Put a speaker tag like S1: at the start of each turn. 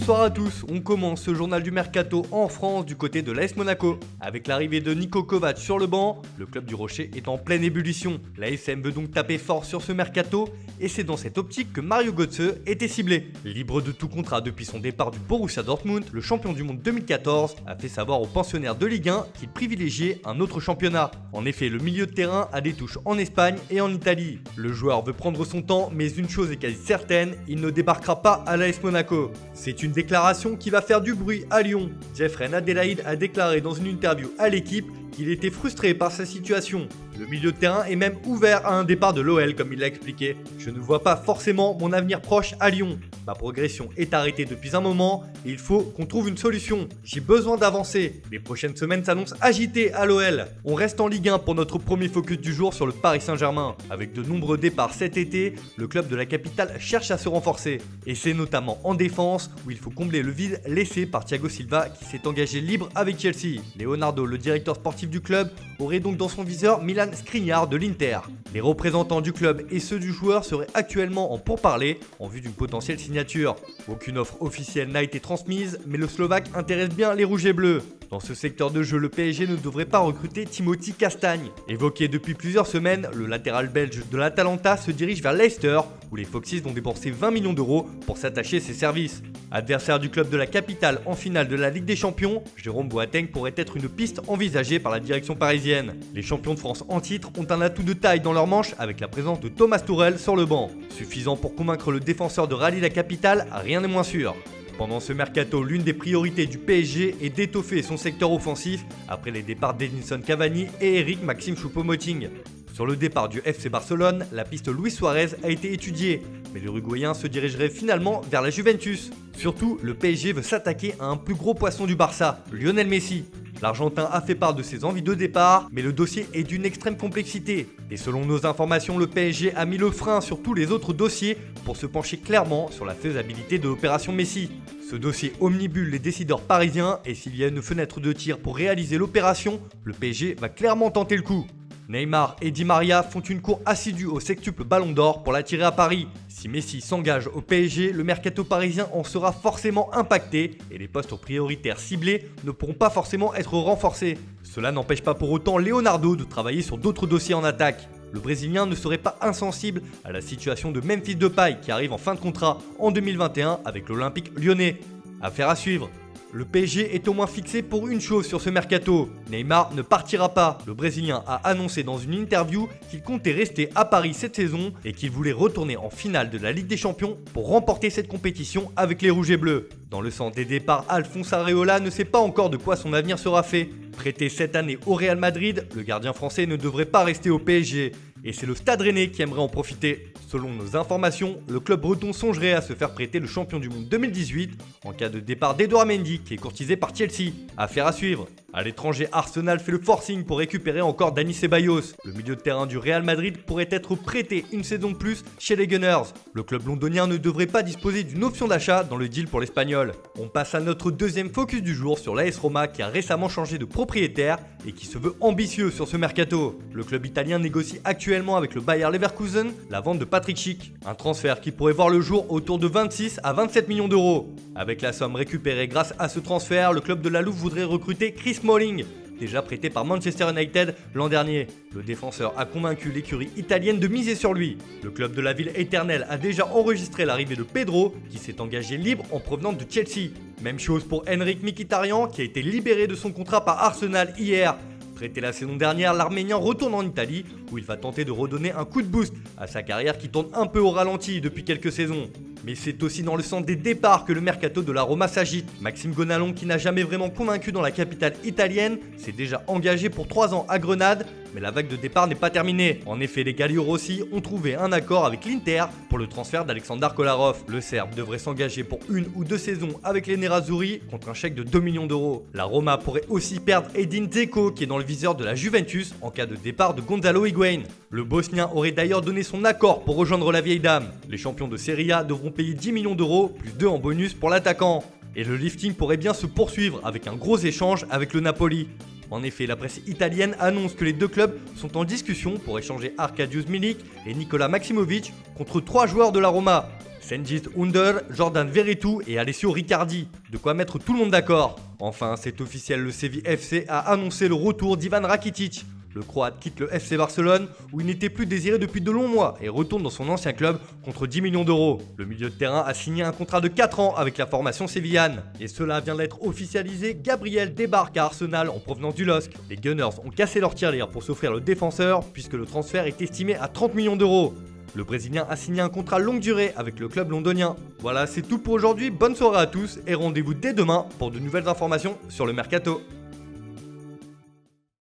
S1: Bonsoir à tous, on commence ce journal du Mercato en France du côté de l'AS Monaco. Avec l'arrivée de Niko Kovac sur le banc, le club du Rocher est en pleine ébullition. L'ASM veut donc taper fort sur ce Mercato et c'est dans cette optique que Mario Götze était ciblé. Libre de tout contrat depuis son départ du Borussia Dortmund, le champion du monde 2014 a fait savoir aux pensionnaires de Ligue 1 qu'il privilégiait un autre championnat. En effet, le milieu de terrain a des touches en Espagne et en Italie. Le joueur veut prendre son temps, mais une chose est quasi certaine, il ne débarquera pas à l'AS Monaco. C'est une déclaration qui va faire du bruit à Lyon. Jeffrey Adelaide a déclaré dans une interview à l'équipe qu'il était frustré par sa situation. Le milieu de terrain est même ouvert à un départ de l'OL comme il l'a expliqué. Je ne vois pas forcément mon avenir proche à Lyon. Ma progression est arrêtée depuis un moment et il faut qu'on trouve une solution. J'ai besoin d'avancer. Les prochaines semaines s'annoncent agitées à l'OL. On reste en Ligue 1 pour notre premier focus du jour sur le Paris Saint-Germain. Avec de nombreux départs cet été, le club de la capitale cherche à se renforcer. Et c'est notamment en défense où il faut combler le vide laissé par Thiago Silva qui s'est engagé libre avec Chelsea. Leonardo, le directeur sportif du club, aurait donc dans son viseur Milan Skriniar de l'Inter. Les représentants du club et ceux du joueur seraient actuellement en pourparlers en vue d'une potentielle signature. Aucune offre officielle n'a été transmise, mais le Slovaque intéresse bien les rouges et bleus. Dans ce secteur de jeu, le PSG ne devrait pas recruter Timothy Castagne. Évoqué depuis plusieurs semaines, le latéral belge de l'Atalanta se dirige vers Leicester, où les Foxes vont débourser 20 millions d'euros pour s'attacher ses services. Adversaire du club de la capitale en finale de la Ligue des Champions, Jérôme Boateng pourrait être une piste envisagée par la direction parisienne. Les champions de France en titre ont un atout de taille dans leur manche avec la présence de Thomas Tuchel sur le banc. Suffisant pour convaincre le défenseur de rallier la capitale, rien n'est moins sûr. Pendant ce mercato, l'une des priorités du PSG est d'étoffer son secteur offensif après les départs d'Edinson Cavani et Eric Maxime Choupo-Moting. Sur le départ du FC Barcelone, la piste Luis Suarez a été étudiée, mais l'Uruguayen se dirigerait finalement vers la Juventus. Surtout, le PSG veut s'attaquer à un plus gros poisson du Barça, Lionel Messi. L'Argentin a fait part de ses envies de départ, mais le dossier est d'une extrême complexité. Et selon nos informations, le PSG a mis le frein sur tous les autres dossiers pour se pencher clairement sur la faisabilité de l'opération Messi. Ce dossier omnibule les décideurs parisiens et s'il y a une fenêtre de tir pour réaliser l'opération, le PSG va clairement tenter le coup. Neymar et Di Maria font une course assidue au sextuple Ballon d'Or pour l'attirer à Paris. Si Messi s'engage au PSG, le mercato parisien en sera forcément impacté et les postes prioritaires ciblés ne pourront pas forcément être renforcés. Cela n'empêche pas pour autant Leonardo de travailler sur d'autres dossiers en attaque. Le Brésilien ne serait pas insensible à la situation de Memphis Depay qui arrive en fin de contrat en 2021 avec l'Olympique lyonnais. Affaire à suivre. Le PSG est au moins fixé pour une chose sur ce mercato. Neymar ne partira pas. Le Brésilien a annoncé dans une interview qu'il comptait rester à Paris cette saison et qu'il voulait retourner en finale de la Ligue des Champions pour remporter cette compétition avec les Rouges et Bleus. Dans le sens des départs, Alphonse Areola ne sait pas encore de quoi son avenir sera fait. Prêté cette année au Real Madrid, le gardien français ne devrait pas rester au PSG. Et c'est le Stade Rennais qui aimerait en profiter. Selon nos informations, le club breton songerait à se faire prêter le champion du monde 2018 en cas de départ d'Edouard Mendy qui est courtisé par Chelsea. Affaire à suivre. À l'étranger, Arsenal fait le forcing pour récupérer encore Dani Ceballos. Le milieu de terrain du Real Madrid pourrait être prêté une saison de plus chez les Gunners. Le club londonien ne devrait pas disposer d'une option d'achat dans le deal pour l'Espagnol. On passe à notre deuxième focus du jour sur l'AS Roma qui a récemment changé de propriétaire et qui se veut ambitieux sur ce mercato. Le club italien négocie actuellement avec le Bayer Leverkusen la vente de Patrick Schick, un transfert qui pourrait voir le jour autour de 26 à 27 millions d'euros. Avec la somme récupérée grâce à ce transfert, le club de la Louve voudrait recruter Chris Smalling, déjà prêté par Manchester United l'an dernier. Le défenseur a convaincu l'écurie italienne de miser sur lui. Le club de la ville éternelle a déjà enregistré l'arrivée de Pedro, qui s'est engagé libre en provenance de Chelsea. Même chose pour Henrik Mkhitaryan, qui a été libéré de son contrat par Arsenal hier. Prêté la saison dernière, l'Arménien retourne en Italie où il va tenter de redonner un coup de boost à sa carrière qui tourne un peu au ralenti depuis quelques saisons. Mais c'est aussi dans le sens des départs que le mercato de la Roma s'agite. Maxime Gonalon, qui n'a jamais vraiment convaincu dans la capitale italienne, s'est déjà engagé pour 3 ans à Grenade, mais la vague de départ n'est pas terminée. En effet, les Galliorossi ont trouvé un accord avec l'Inter pour le transfert d'Alexander Kolarov. Le Serbe devrait s'engager pour 1 ou 2 saisons avec les Nerazzurri contre un chèque de 2 millions d'euros. La Roma pourrait aussi perdre Edin Dzeko qui est dans le viseur de la Juventus en cas de départ de Gonzalo Higuain. Le Bosnien aurait d'ailleurs donné son accord pour rejoindre la vieille dame. Les champions de Serie A devront payer 10 millions d'euros plus 2 en bonus pour l'attaquant. Et le lifting pourrait bien se poursuivre avec un gros échange avec le Napoli. En effet, la presse italienne annonce que les deux clubs sont en discussion pour échanger Arkadiusz Milik et Nikola Maximovic contre 3 joueurs de la Roma. Cengiz Under, Jordan Veretout et Alessio Riccardi. De quoi mettre tout le monde d'accord. Enfin, c'est officiel, le Séville FC a annoncé le retour d'Ivan Rakitic. Le Croate quitte le FC Barcelone où il n'était plus désiré depuis de longs mois et retourne dans son ancien club contre 10 millions d'euros. Le milieu de terrain a signé un contrat de 4 ans avec la formation sévillane. Et cela vient d'être officialisé, Gabriel débarque à Arsenal en provenance du LOSC. Les Gunners ont cassé leur tirelire pour s'offrir le défenseur puisque le transfert est estimé à 30 millions d'euros. Le Brésilien a signé un contrat longue durée avec le club londonien. Voilà, c'est tout pour aujourd'hui, bonne soirée à tous et rendez-vous dès demain pour de nouvelles informations sur le Mercato.